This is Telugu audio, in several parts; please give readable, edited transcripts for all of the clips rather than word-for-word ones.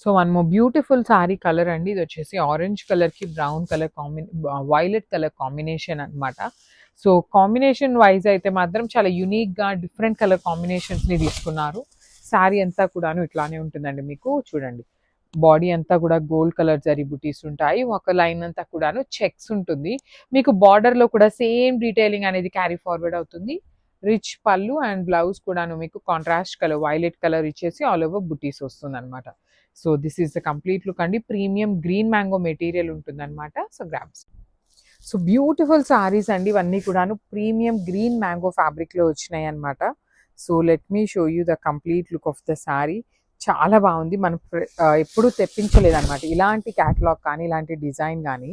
So one more beautiful sorry colour అండి. ఇది వచ్చేసి ఆరెంజ్ కలర్‌కి brown colour violet colour combination అన్నమాట. సో కాంబినేషన్ వైస్ అయితే మాత్రం చాలా యూనిక్‌గా డిఫరెంట్ కలర్ కాంబినేషన్స్‌ని తీసుకున్నారు. సారీ అంతా కూడాను ఇట్లానే ఉంటుందండి మీకు చూడండి. బాడీ అంతా కూడా గోల్డ్ కలర్ జరీ బుటీస్ ఉంటాయి. ఒక లైన్ అంతా కూడాను చెక్స్ ఉంటుంది. మీకు బార్డర్‌లో కూడా సేమ్ డీటెయిలింగ్ అనేది క్యారీ ఫార్వర్డ్ అవుతుంది. రిచ్ పళ్ళు అండ్ బ్లౌజ్ కూడాను మీకు కాంట్రాస్ట్ కలర్ వైలెట్ కలర్ ఇచ్చేసి ఆల్ ఓవర్ బుటీస్ వస్తుందన్నమాట. So this is the complete look అండి. ప్రీమియం గ్రీన్ మ్యాంగో మెటీరియల్ ఉంటుందన్నమాట. So grabs. So beautiful saris అండి ఇవన్నీ కూడాను ప్రీమియం గ్రీన్ మ్యాంగో ఫ్యాబ్రిక్‌లో వచ్చినాయి అన్నమాట. So let me show you the complete look of the sorry. చాలా బాగుంది. మనం ఎప్పుడూ తెప్పించలేదన్నమాట. ఇలాంటి క్యాటలాగ్ కానీ, ఇలాంటి డిజైన్ గానీ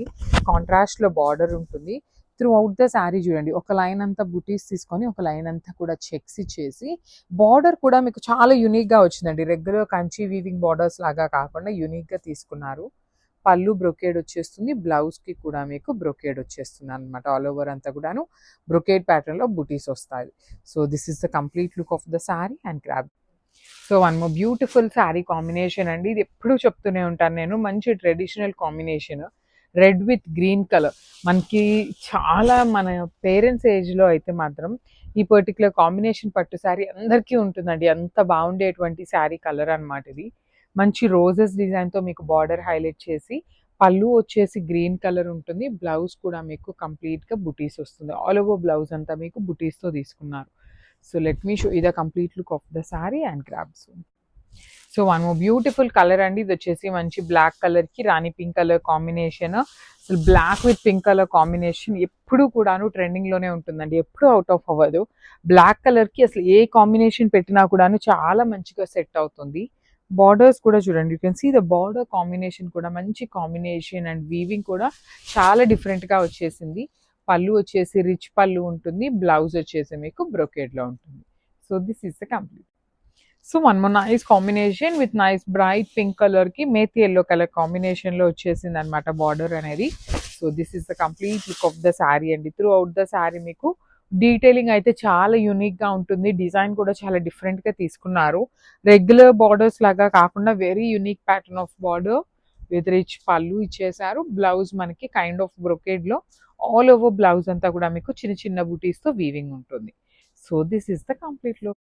కాంట్రాస్ట్‌లో బార్డర్ ఉంటుంది. త్రూ ఔట్ ద సారీ చూడండి. ఒక లైన్ అంతా బుటీస్ తీసుకొని, ఒక లైన్ అంతా కూడా చెక్స్ ఇచ్చేసి, బార్డర్ కూడా మీకు చాలా యూనిక్‌గా వచ్చిందండి. రెగ్యులర్ కంచి వీవింగ్ బార్డర్స్ లాగా కాకుండా యూనిక్‌గా తీసుకున్నారు. పళ్ళు బ్రొకేడ్ వచ్చేస్తుంది. బ్లౌజ్‌కి కూడా మీకు బ్రొకేడ్ వచ్చేస్తుందన్నమాట. ఆల్ ఓవర్ అంతా కూడాను బ్రొకేడ్ ప్యాటర్న్‌లో బుటీస్ వస్తాయి. So this is the complete look of the sari and grab. So one more beautiful sorry combination అండి. ఇది ఎప్పుడూ చెప్తూనే ఉంటాను నేను. మంచి traditional combination. Red with green colour. మనకి చాలా మన పేరెంట్స్ ఏజ్‌లో అయితే మాత్రం ఈ పర్టిక్యులర్ కాంబినేషన్ పట్టు సారీ అందరికీ ఉంటుందండి. అంత బాగుండేటువంటి సారీ కలర్ అన్నమాట ఇది. మంచి రోజెస్ డిజైన్‌తో మీకు బార్డర్ హైలైట్ చేసి, పళ్ళు వచ్చేసి గ్రీన్ కలర్ ఉంటుంది. బ్లౌజ్ కూడా మీకు కంప్లీట్‌గా బుటీస్ వస్తుంది. ఆల్ ఓవర్ బ్లౌజ్ అంతా మీకు బుటీస్‌తో తీసుకున్నారు. So let me show you the complete look of the sari and grab soon. So one more beautiful colour అండి. ఇది వచ్చేసి మంచి బ్లాక్ కలర్‌కి రాణి పింక్ కలర్ కాంబినేషన్. అసలు black with pink colour combination ఎప్పుడు కూడాను ట్రెండింగ్‌లోనే ఉంటుందండి. ఎప్పుడు అవుట్ ఆఫ్ అవ్వదు. బ్లాక్ కలర్‌కి అసలు ఏ కాంబినేషన్ పెట్టినా కూడాను చాలా మంచిగా సెట్ అవుతుంది. బార్డర్స్ కూడా చూడండి. You can see the border combination కూడా మంచి కాంబినేషన్ అండ్ వీవింగ్ కూడా చాలా డిఫరెంట్‌గా వచ్చేసింది. పళ్ళు వచ్చేసి రిచ్ పళ్ళు ఉంటుంది. బ్లౌజ్ వచ్చేసి మీకు బ్రొకేడ్‌లో ఉంటుంది. So this is the complete. So one more nice combination with nice bright pink కలర్‌కి మేతి యెల్లో కలర్ కాంబినేషన్‌లో వచ్చేసిందనమాట బార్డర్ అనేది. So this is the complete look of the sorry అండి. త్రూ ఔట్ ద సారీ మీకు డీటెయిలింగ్ అయితే చాలా యూనిక్‌గా ఉంటుంది. డిజైన్ కూడా చాలా డిఫరెంట్‌గా తీసుకున్నారు. రెగ్యులర్ బార్డర్స్ లాగా కాకుండా very unique pattern of border with rich పళ్ళు ఇచ్చేసారు. బ్లౌజ్ మనకి కైండ్ ఆఫ్ బ్రొకేడ్‌లో ఆల్ ఓవర్ బ్లౌజ్ అంతా కూడా మీకు చిన్న చిన్న బూటీస్‌తో వీవింగ్ ఉంటుంది. So this is the complete look.